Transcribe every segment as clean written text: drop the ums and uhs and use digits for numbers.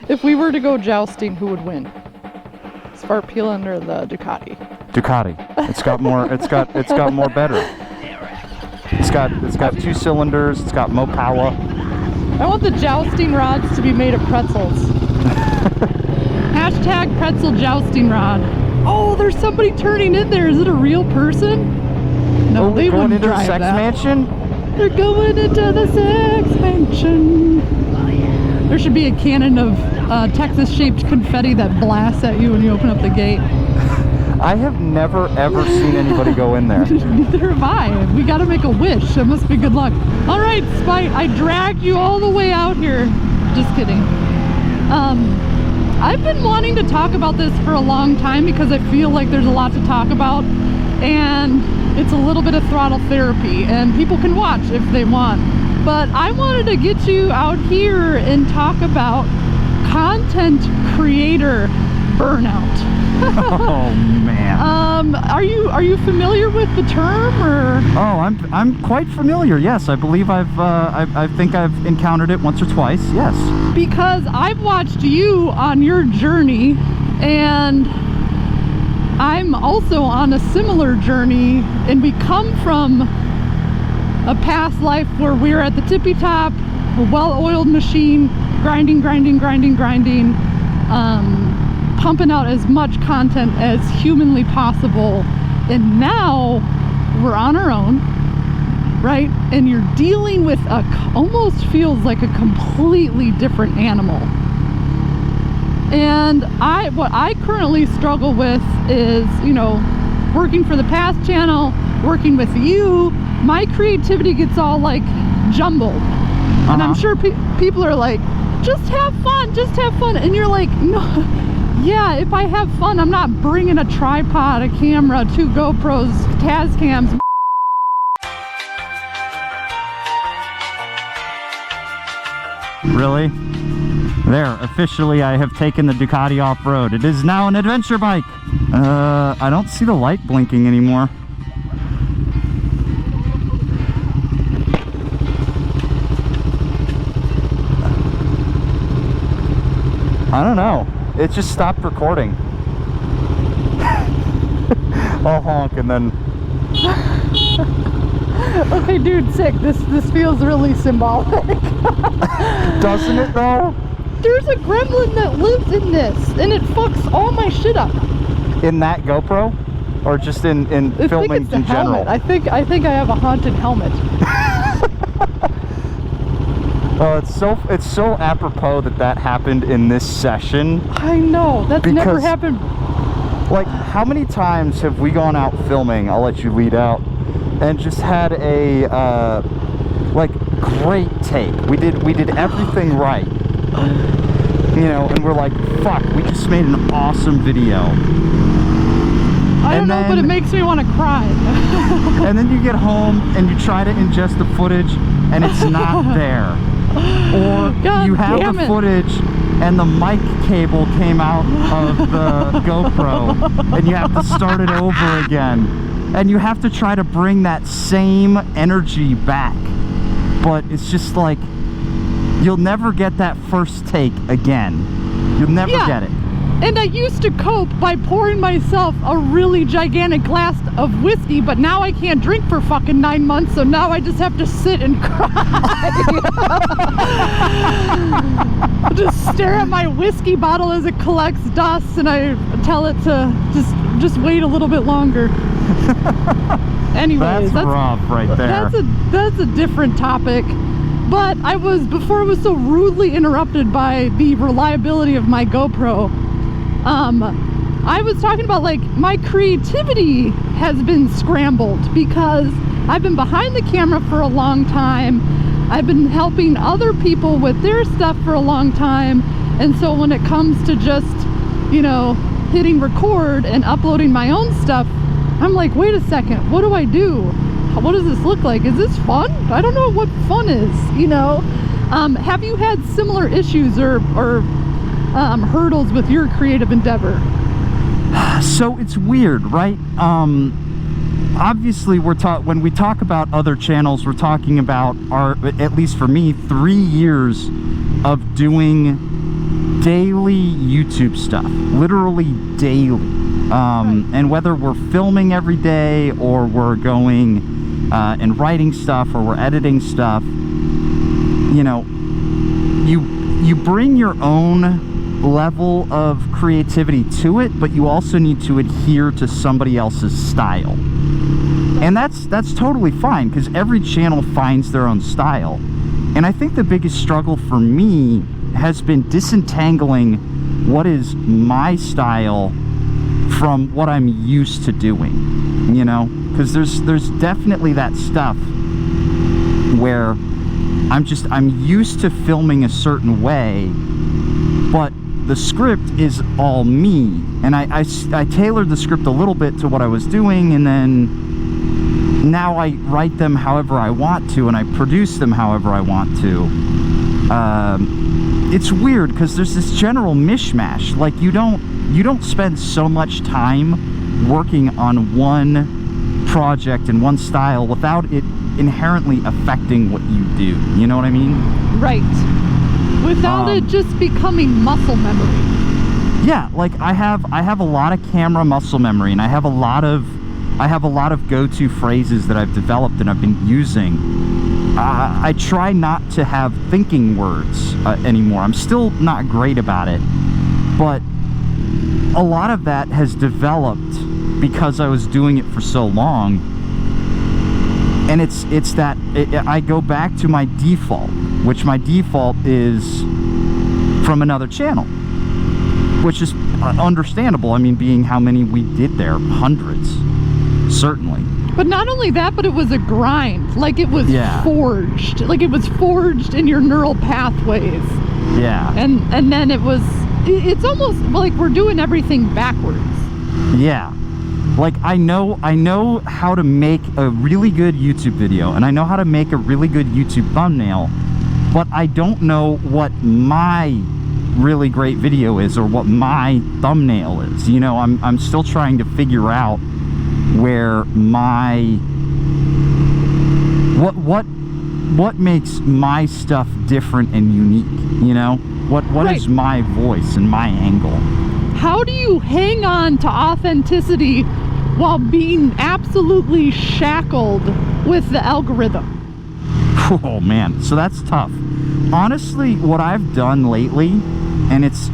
If we were to go jousting, who would win? Sparpelen or the Ducati? Ducati. It's got more. It's got more better. It's got 2 cylinders. It's got more power. I want the jousting rods to be made of pretzels. Hashtag pretzel jousting rod. Oh, there's somebody turning in there. Is it a real person? No, they going wouldn't into the drive sex that. mansion. They're going into the sex mansion. There should be a cannon of Texas-shaped confetti that blasts at you when you open up the gate. I have never ever seen anybody go in there. Neither have I. We gotta make a wish. That must be good luck. All right, Spite, I dragged you all the way out here. Just kidding. I've been wanting to talk about this for a long time because I feel like there's a lot to talk about, and it's a little bit of throttle therapy, and people can watch if they want. But I wanted to get you out here and talk about content creator burnout. Oh man. Are you familiar with the term, or? Oh, I'm quite familiar. Yes, I believe I think I've encountered it once or twice. Yes. Because I've watched you on your journey, and I'm also on a similar journey, and we come from a past life where we're at the tippy top, a well-oiled machine, grinding, pumping out as much content as humanly possible, and now we're on our own, right? And you're dealing with almost feels like a completely different animal. And what I currently struggle with is, working for the past channel, working with you, my creativity gets all like jumbled. And I'm sure people are like, just have fun. And you're like, no, yeah, if I have fun, I'm not bringing a tripod, a camera, 2 GoPros, Taz cams. Really? There, officially I have taken the Ducati off-road. It is now an adventure bike. I don't see the light blinking anymore. I don't know. It just stopped recording. I'll honk and then... Okay, dude, sick. This feels really symbolic. Doesn't it though? There's a gremlin that lives in this, and it fucks all my shit up. In that GoPro? Or just in filming it's the in general? Helmet. I think I have a haunted helmet. Well, it's so apropos that happened in this session. I know, that's never happened. Like, how many times have we gone out filming, I'll let you lead out, and just had a like great take. We did everything right. And we're like, fuck, we just made an awesome video. I don't know, but it makes me want to cry. And then you get home and you try to ingest the footage and it's not there. Or you have the footage and the mic cable came out of the GoPro and you have to start it over again. And you have to try to bring that same energy back. But it's just like, you'll never get that first take again. You'll never get it. And I used to cope by pouring myself a really gigantic glass of whiskey, but now I can't drink for fucking 9 months, so now I just have to sit and cry. Just stare at my whiskey bottle as it collects dust, and I tell it to just wait a little bit longer. Anyways, that's rough right there. That's a different topic. But before I was so rudely interrupted by the reliability of my GoPro, I was talking about, like, my creativity has been scrambled because I've been behind the camera for a long time. I've been helping other people with their stuff for a long time. And so when it comes to just, hitting record and uploading my own stuff, I'm like, wait a second, what do I do? What does this look like? Is this fun? I don't know what fun is, Have you had similar issues or hurdles with your creative endeavor? So it's weird, right? Obviously when we talk about other channels, we're talking about at least for me, 3 years of doing daily YouTube stuff, literally daily. And whether we're filming every day or we're going and writing stuff or we're editing stuff, you know, you bring your own level of creativity to it, but you also need to adhere to somebody else's style. And that's totally fine, because every channel finds their own style. And I think the biggest struggle for me has been disentangling what is my style from what I'm used to doing, you know, because there's definitely that stuff where I'm used to filming a certain way, but the script is all me, and I tailored the script a little bit to what I was doing, and then now I write them however I want to, and I produce them however I want to. It's weird because there's this general mishmash. Like, you don't spend so much time working on one project and one style without it inherently affecting what you do. You know what I mean? Right. Without it just becoming muscle memory. Yeah, like I have a lot of camera muscle memory, and I have a lot of go-to phrases that I've developed and I've been using. I try not to have thinking words anymore. I'm still not great about it, but a lot of that has developed because I was doing it for so long. And it's that I go back to my default, which my default is from another channel, which is understandable. I mean, being how many we did there, hundreds, certainly. But not only that, but it was a grind. Like, it was forged. Like, it was forged in your neural pathways. Yeah. And then it's almost like we're doing everything backwards. Yeah. Like, I know how to make a really good YouTube video, and I know how to make a really good YouTube thumbnail, but I don't know what my really great video is or what my thumbnail is. You know, I'm still trying to figure out where my what makes my stuff different and unique, you know? What is my voice and my angle? How do you hang on to authenticity while being absolutely shackled with the algorithm? Oh man, so that's tough. Honestly, what I've done lately, and it's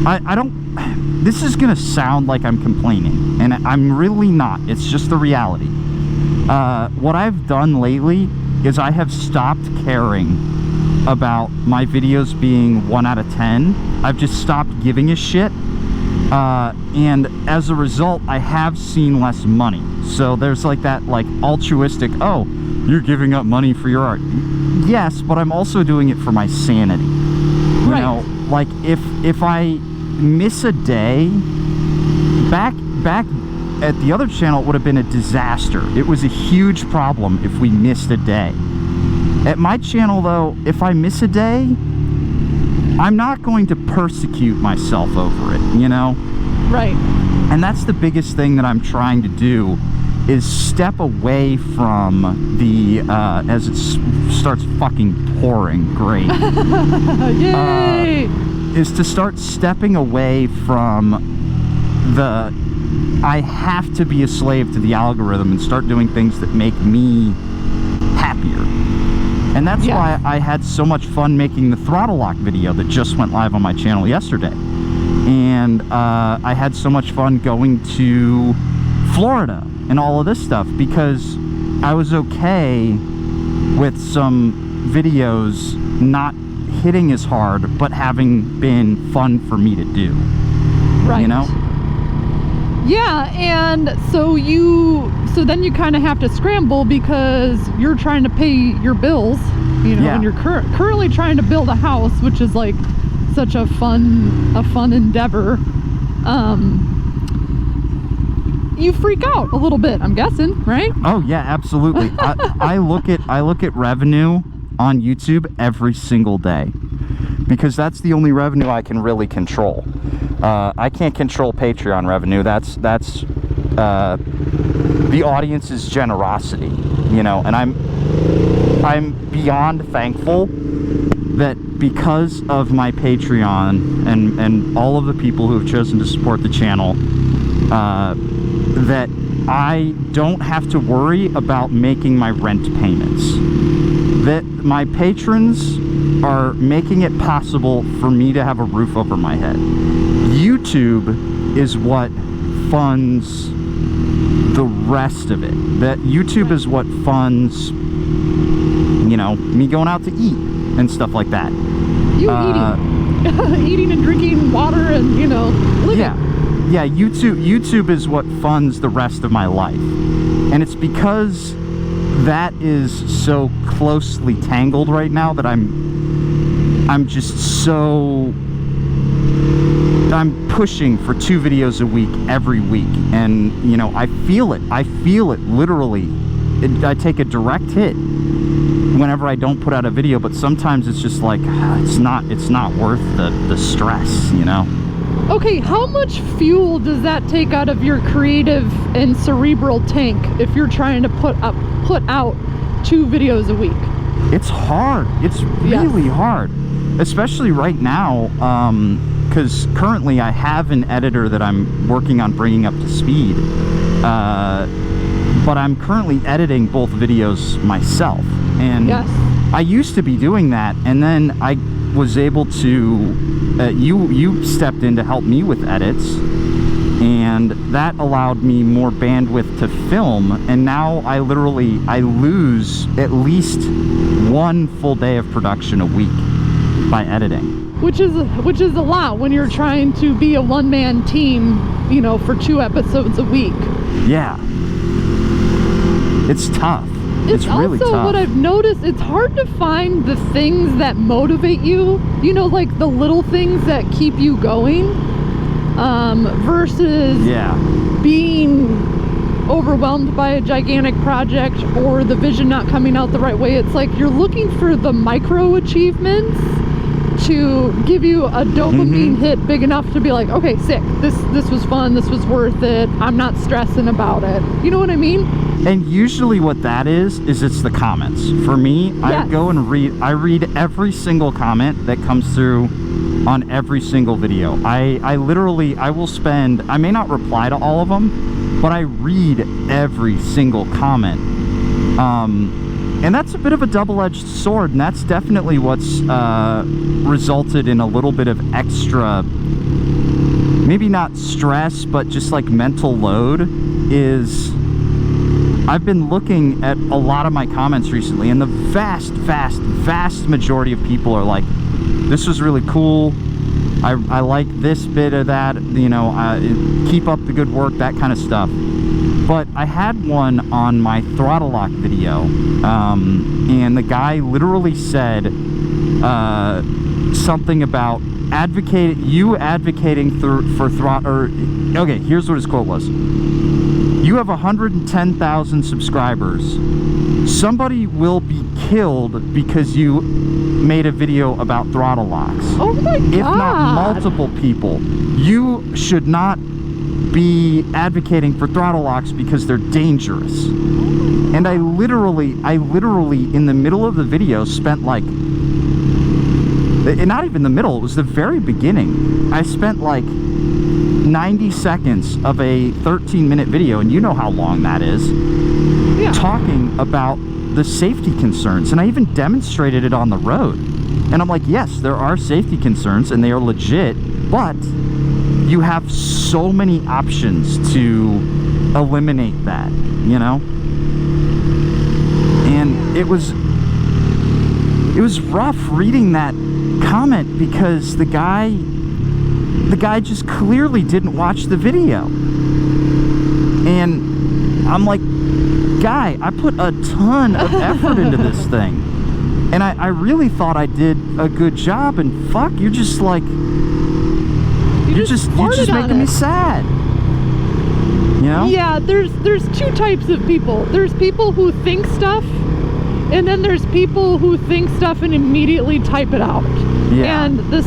I don't, this is gonna sound like I'm complaining, and I'm really not. It's just the reality. What I've done lately is I have stopped caring about my videos being 1 out of 10. I've just stopped giving a shit. And as a result, I have seen less money. So there's like that like altruistic, oh, you're giving up money for your art. Yes, but I'm also doing it for my sanity. You know, like if I miss a day, back at the other channel, it would have been a disaster. It was a huge problem if we missed a day. At my channel, though, if I miss a day, I'm not going to persecute myself over it, you know? Right. And that's the biggest thing that I'm trying to do, is step away from the, as it starts fucking pouring great. Yay! Is to start stepping away from the, I have to be a slave to the algorithm, and start doing things that make me happier. And that's why I had so much fun making the throttle lock video that just went live on my channel yesterday. And I had so much fun going to Florida and all of this stuff, because I was okay with some videos not hitting as hard, but having been fun for me to do. Right. You know? Yeah, and so then you kind of have to scramble, because you're trying to pay your bills, you know, and you're currently trying to build a house, which is like such a fun endeavor. You freak out a little bit, I'm guessing, right? Oh yeah, absolutely. I look at revenue on YouTube every single day, because that's the only revenue I can really control. I can't control Patreon revenue. That's the audience's generosity, you know, and I'm beyond thankful that because of my Patreon and all of the people who have chosen to support the channel that I don't have to worry about making my rent payments. That my patrons are making it possible for me to have a roof over my head. YouTube is what funds the rest of it. That YouTube is what funds, you know, me going out to eat and stuff like that. You eating and drinking water and, you know, living. Yeah, YouTube is what funds the rest of my life. And it's because that is so closely tangled right now that I'm just so, I'm pushing for 2 videos a week every week, and you know, I feel it literally. I take a direct hit whenever I don't put out a video, but sometimes it's just like it's not worth the stress, you know. Okay, how much fuel does that take out of your creative and cerebral tank if you're trying to put out 2 videos a week? It's hard. It's really hard, especially right now, because currently I have an editor that I'm working on bringing up to speed, but I'm currently editing both videos myself, and I used to be doing that, and then I was able to you stepped in to help me with edits, and that allowed me more bandwidth to film, and now I lose at least 1 full day of production a week by editing, which is a lot when you're trying to be a one-man team, you know, for 2 episodes a week. Yeah, it's tough. It's really also tough. What I've noticed, it's hard to find the things that motivate you, you know, like the little things that keep you going, versus being overwhelmed by a gigantic project or the vision not coming out the right way. It's like you're looking for the micro achievements to give you a dopamine hit big enough to be like, okay, sick, this was fun, this was worth it, I'm not stressing about it. You know what I mean? And usually what that is it's the comments. For me, I go and read every single comment that comes through on every single video. I will spend, I may not reply to all of them, but I read every single comment. And that's a bit of a double-edged sword, and that's definitely what's resulted in a little bit of extra, maybe not stress, but just like mental load. Is I've been looking at a lot of my comments recently, and the vast majority of people are like, this was really cool, I like this bit of that, you know, keep up the good work, that kind of stuff. But I had one on my throttle lock video, and the guy literally said something about advocating for throttle, or okay, here's what his quote was. You have 110,000 subscribers. Somebody will be killed because you made a video about throttle locks. Oh my God. If not multiple people. You should not be advocating for throttle locks because they're dangerous. And I literally in the middle of the video spent like, not even the middle, it was the very beginning. I spent like 90 seconds of a 13-minute video, and you know how long that is, talking about the safety concerns, and I even demonstrated it on the road. And I'm like, yes, there are safety concerns and they are legit, but you have so many options to eliminate that, you know? And it was rough reading that comment because the guy just clearly didn't watch the video. And I'm like, guy, I put a ton of effort into this thing, and I really thought I did a good job, and fuck, you're just like, you're just making me sad, you know? Yeah, there's 2 types of people. There's people who think stuff, and then there's people who think stuff and immediately type it out. Yeah. And the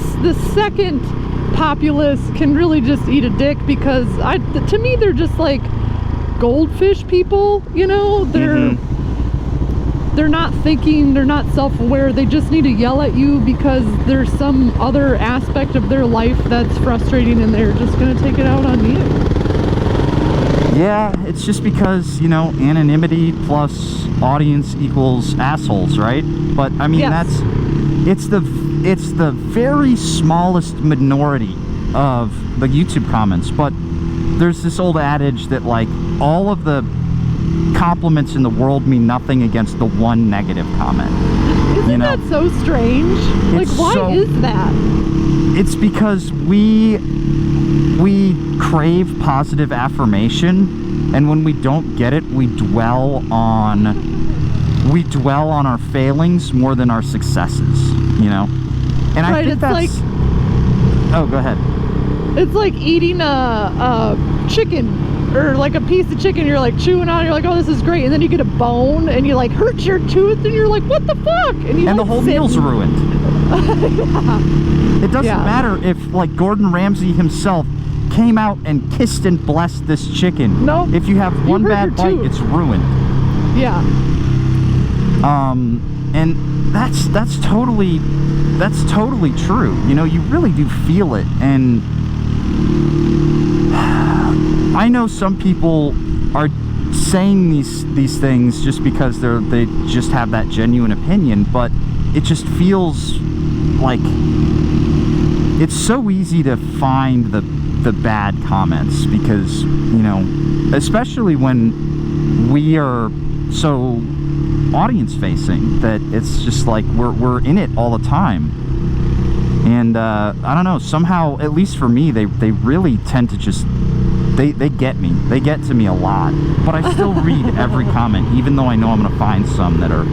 second populace can really just eat a dick, because to me, they're just like goldfish people, you know? They're they're not thinking, they're not self-aware, they just need to yell at you because there's some other aspect of their life that's frustrating and they're just going to take it out on you. Yeah, it's just because, you know, anonymity plus audience equals assholes, right? But I mean, Yes. it's the very smallest minority of the YouTube comments. But there's this old adage that like all of the compliments in the world mean nothing against the one negative comment. Isn't that so strange? Like, why is that? It's because we crave positive affirmation, and when we don't get it, we dwell on our failings more than our successes, you know? And I think that's like, oh, go ahead. It's like eating a chicken, or like a piece of chicken, you're like chewing on it, you're like, oh, this is great, and then you get a bone and you like hurt your tooth and you're like, what the fuck? And the whole meal's ruined. Yeah. It doesn't matter if like Gordon Ramsay himself came out and kissed and blessed this chicken. Nope. If you have one bad bite, it's ruined. Yeah. And that's totally true. You know, you really do feel it. And I know some people are saying these things just because they just have that genuine opinion, but it just feels like it's so easy to find the bad comments because, you know, especially when we are so audience facing that it's just like we're in it all the time. And I don't know, somehow, at least for me, they really tend to just they get me. They get to me a lot. But I still read every comment, even though I know I'm gonna find some that are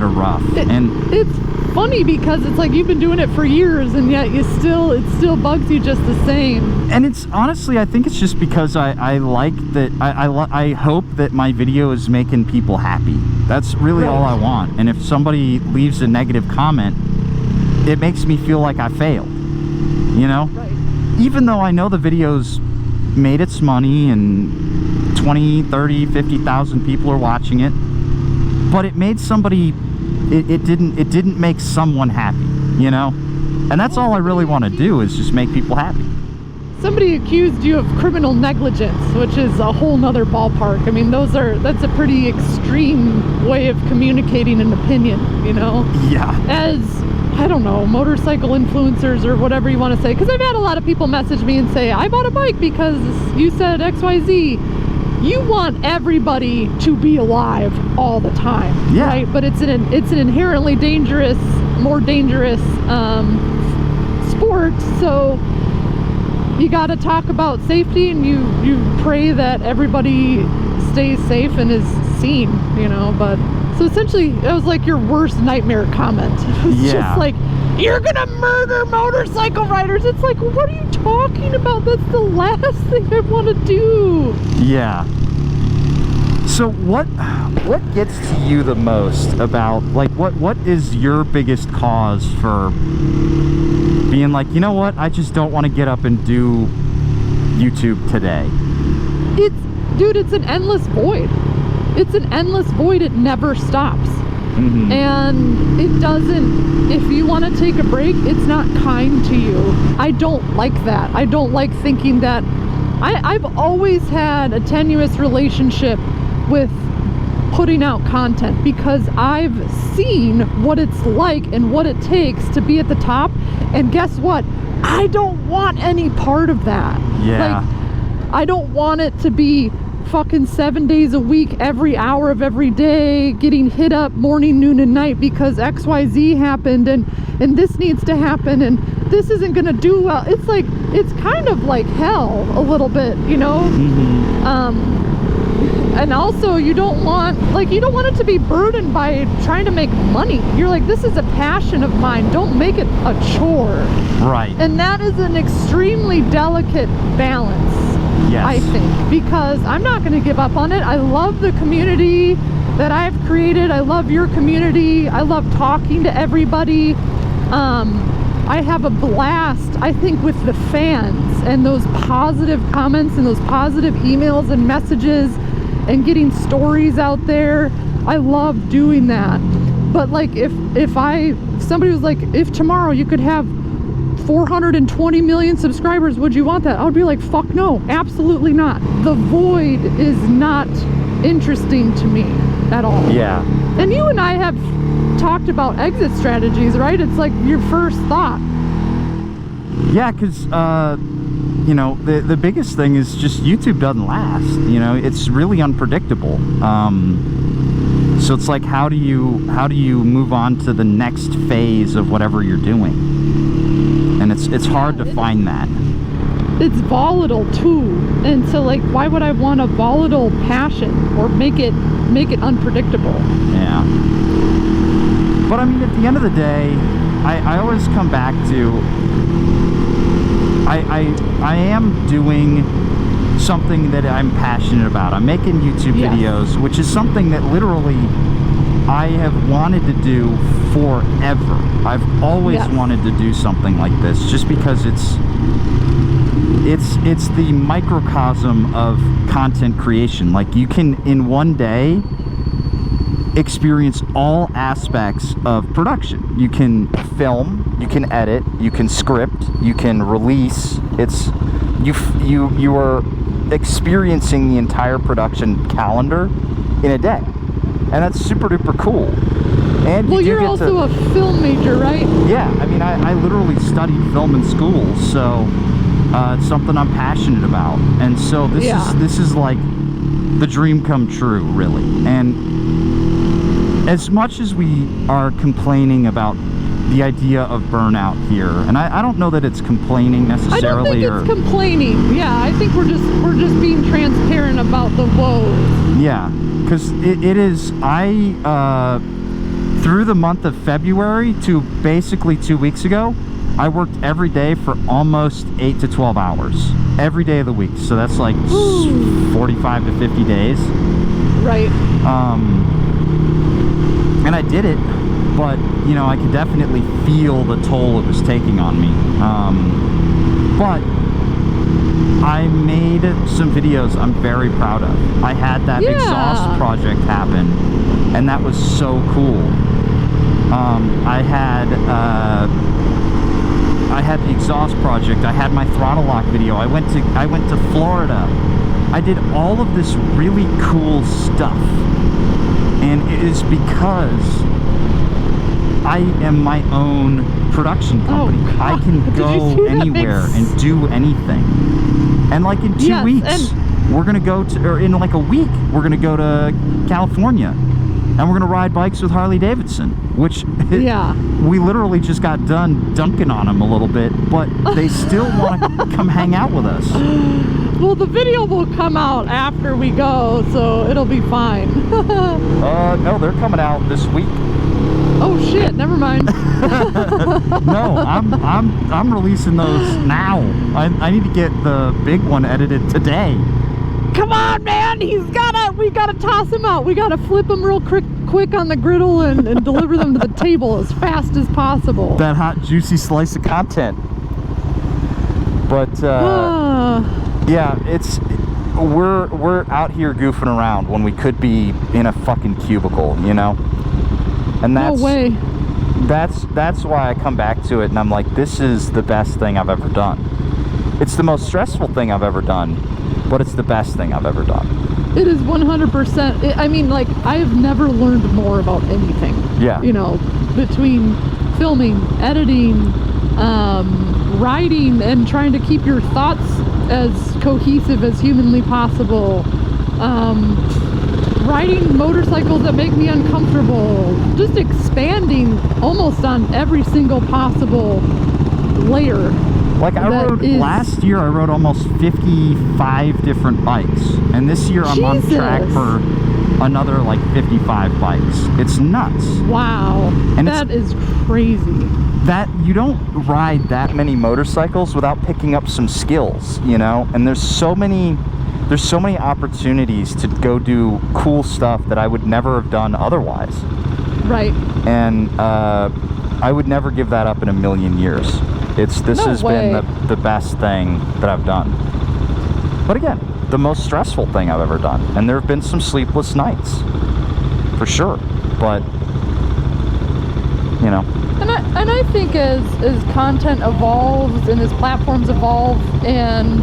rough. And it's funny because it's like you've been doing it for years and yet it still bugs you just the same. And it's honestly, I think it's just because I like that I hope that my video is making people happy. That's really all I want. And if somebody leaves a negative comment, it makes me feel like I failed, you know? Right. Even though I know the video's made its money and 20, 30, 50,000 people are watching it, but it made somebody, it didn't make someone happy, you know? And that's all I really want to do, is just make people happy. Somebody accused you of criminal negligence, which is a whole nother ballpark. I mean, that's a pretty extreme way of communicating an opinion, you know? Yeah. As, I don't know, motorcycle influencers or whatever you want to say. Because I've had a lot of people message me and say, I bought a bike because you said XYZ. You want everybody to be alive all the time, right? But it's an inherently dangerous, more dangerous sport. So you got to talk about safety, and you pray that everybody stays safe and is seen, you know. But so essentially, it was like your worst nightmare comment. It was just like, you're gonna murder motorcycle riders. It's like, what are you talking about? That's the last thing I want to do. Yeah. So what gets to you the most about, like, what is your biggest cause for being like, you know what, I just don't want to get up and do YouTube today? It's an endless void. It's an endless void. It never stops. Mm-hmm. And it doesn't, if you want to take a break, it's not kind to you. I don't like that. I don't like thinking that. I've always had a tenuous relationship with putting out content because I've seen what it's like and what it takes to be at the top, and guess what? I don't want any part of that. Yeah. Like, I don't want it to be fucking 7 days a week, every hour of every day, getting hit up morning, noon, and night because XYZ happened and this needs to happen and this isn't gonna do well. It's like, it's kind of like hell a little bit, you know? Mm-hmm. And also you don't want it to be burdened by trying to make money. You're like, this is a passion of mine. Don't make it a chore. Right. And that is an extremely delicate balance. Yes. I think, because I'm not going to give up on it. I love the community that I've created. I love your community. I love talking to everybody. I have a blast, I think, with the fans and those positive comments and those positive emails and messages and getting stories out there. I love doing that. But like if somebody was like, if tomorrow you could have 420 million subscribers, would you want that? I would be like, fuck no, absolutely not. The void is not interesting to me at all. Yeah. And you and I have talked about exit strategies, right? It's like your first thought. Yeah, because you know, the biggest thing is just YouTube doesn't last. You know, it's really unpredictable. So it's like, how do you move on to the next phase of whatever you're doing? And it's hard to find that. It's volatile too, and so like, why would I want a volatile passion or make it unpredictable? Yeah. But I mean, at the end of the day, I always come back to I am doing something that I'm passionate about. I'm making YouTube videos, which is something that literally I have wanted to do forever. I've always wanted to do something like this, just because it's the microcosm of content creation. Like, you can in one day experience all aspects of production. You can film, you can edit, you can script, you can release. It's you are experiencing the entire production calendar in a day, and that's super duper cool. And well, you're also a film major, right? Yeah, I mean, I literally studied film in school, so it's something I'm passionate about, and so this is like the dream come true, really. And as much as we are complaining about the idea of burnout here, and I don't know that it's complaining necessarily. I don't think it's complaining. Yeah, I think we're just being transparent about the woes. Yeah, because it is. Through the month of February to basically 2 weeks ago, I worked every day for almost 8 to 12 hours every day of the week. So that's like 45 to 50 days. Right. And I did it, but you know, I could definitely feel the toll it was taking on me. But I made some videos I'm very proud of. I had that exhaust project happen, and that was so cool. I had the exhaust project. I had my throttle lock video. I went to Florida. I did all of this really cool stuff, and it is because I am my own production company. I can go anywhere and do anything. And like in 2 weeks, we're gonna go to, or in like a week, we're gonna go to California, and we're gonna ride bikes with Harley Davidson, which we literally just got done dunking on them a little bit, but they still want to come hang out with us. Well, the video will come out after we go, so it'll be fine. No, they're coming out this week. Oh shit, never mind. No, I'm releasing those now. I need to get the big one edited today. Come on, man, we gotta toss him out. We gotta flip him real quick on the griddle and deliver them to the table as fast as possible. That hot, juicy slice of content. But yeah, we're out here goofing around when we could be in a fucking cubicle, you know? And that's, no way. That's why I come back to it, and I'm like, this is the best thing I've ever done. It's the most stressful thing I've ever done, but it's the best thing I've ever done. It is 100%. I mean, like, I have never learned more about anything. Yeah. You know, between filming, editing, writing, and trying to keep your thoughts as cohesive as humanly possible. Riding motorcycles that make me uncomfortable. Just expanding almost on every single possible layer. Like last year I rode almost 55 different bikes, and this year I'm on track for another like 55 bikes. It's nuts. Wow. And that is crazy. That you don't ride that many motorcycles without picking up some skills, you know? And there's so many opportunities to go do cool stuff that I would never have done otherwise. Right. And I would never give that up in a million years. This has been the best thing that I've done. But again, the most stressful thing I've ever done. And there have been some sleepless nights. for sure. But, you know. And I think as content evolves and as platforms evolve, and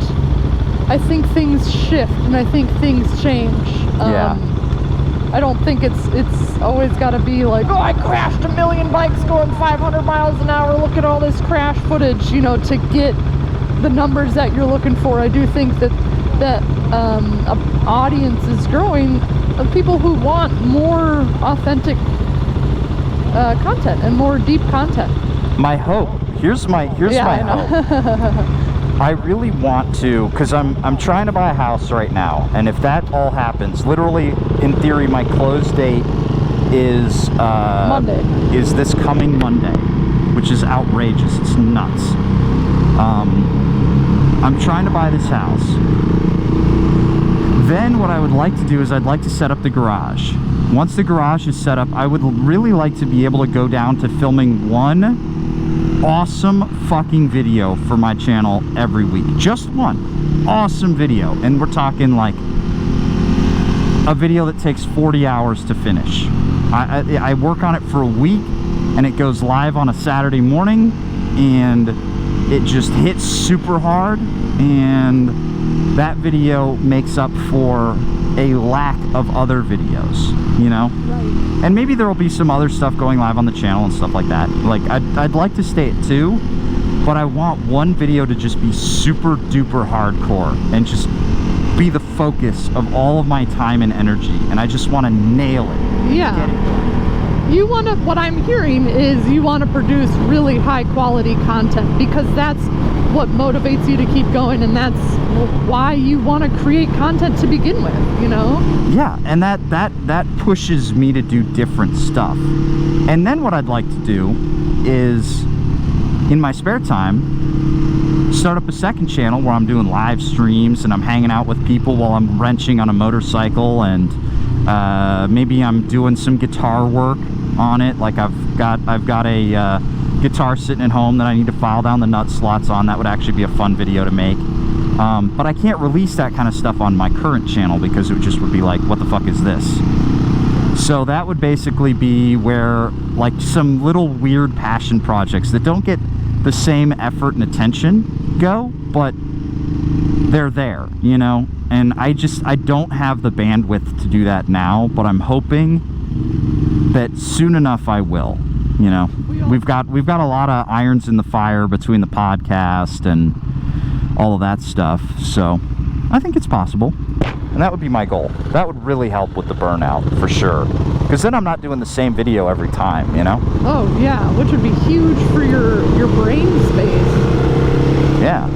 I think things shift and I think things change. I don't think it's always got to be like, oh, I crashed 1 million bikes going 500 miles an hour. Look at all this crash footage, you know, to get the numbers that you're looking for. I do think that an audience is growing of people who want more authentic content and more deep content. My hope. Here's my hope. I really want to, because I'm trying to buy a house right now, and if that all happens, literally, in theory, my close date is Monday. Is this coming Monday, which is outrageous. It's nuts. I'm trying to buy this house. Then what I would like to do is I'd like to set up the garage. Once the garage is set up, I would really like to be able to go down to filming one awesome fucking video for my channel every week. Just one awesome video. And we're talking like a video that takes 40 hours to finish. I work on it for a week, and it goes live on a Saturday morning, and it just hits super hard, and that video makes up for a lack of other videos, you know? Right. And maybe there will be some other stuff going live on the channel and stuff like that. Like, I'd like to stay at 2, but I want one video to just be super duper hardcore and just be the focus of all of my time and energy, and I just want to nail it. Yeah. Get it. You want to, what I'm hearing is you want to produce really high quality content, because that's what motivates you to keep going, and that's why you want to create content to begin with, you know? Yeah, and that pushes me to do different stuff. And then what I'd like to do is, in my spare time, start up a second channel where I'm doing live streams and I'm hanging out with people while I'm wrenching on a motorcycle, and maybe I'm doing some guitar work on it. Like I've got a guitar sitting at home that I need to file down the nut slots on. That would actually be a fun video to make. But I can't release that kind of stuff on my current channel because it would be like, what the fuck is this? So that would basically be where, like, some little weird passion projects that don't get the same effort and attention go, but they're there, you know? And I don't have the bandwidth to do that now, but I'm hoping that soon enough I will, you know? We've got a lot of irons in the fire between the podcast and all of that stuff, so I think it's possible. And that would be my goal. That would really help with the burnout, for sure. Because then I'm not doing the same video every time, you know? Oh, yeah, which would be huge for your brain space. Yeah.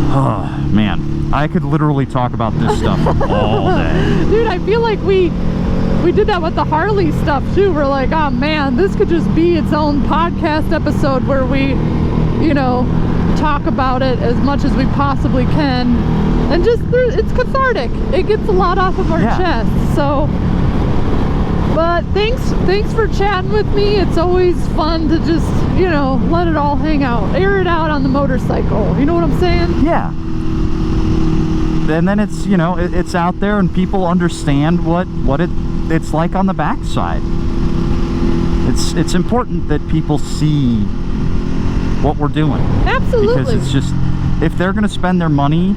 Oh, man. I could literally talk about this stuff all day. Dude, I feel like we did that with the Harley stuff, too. We're like, oh, man, this could just be its own podcast episode where we, you know, talk about it as much as we possibly can, and just it's cathartic. It gets a lot off of our chest. So, but thanks for chatting with me. It's always fun to just, you know, let it all hang out, air it out on the motorcycle. You know what I'm saying? Yeah. And then it's, you know, it's out there, and people understand what it's like on the backside. It's important that people see what we're doing. Absolutely. Because it's just, if they're going to spend their money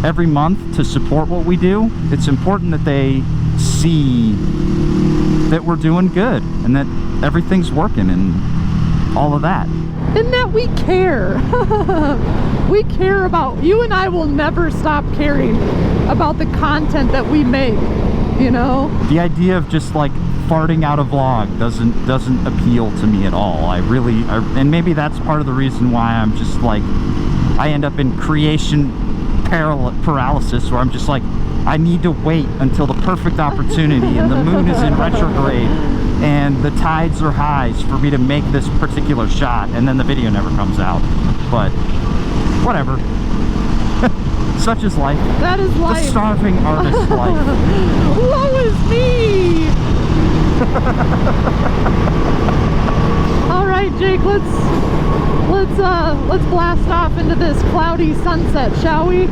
every month to support what we do, it's important that they see that we're doing good and that everything's working and all of that. And that we care. We care about, you and I will never stop caring about the content that we make, you know? The idea of just like farting out a vlog doesn't appeal to me at all. And maybe that's part of the reason why I'm just like, I end up in creation paralysis, where I'm just like, I need to wait until the perfect opportunity and the moon is in retrograde and the tides are highs for me to make this particular shot, and then the video never comes out. But whatever. Such is life. That is life. The starving artist's life. Woe is me! All right, Jake, let's blast off into this cloudy sunset, shall we?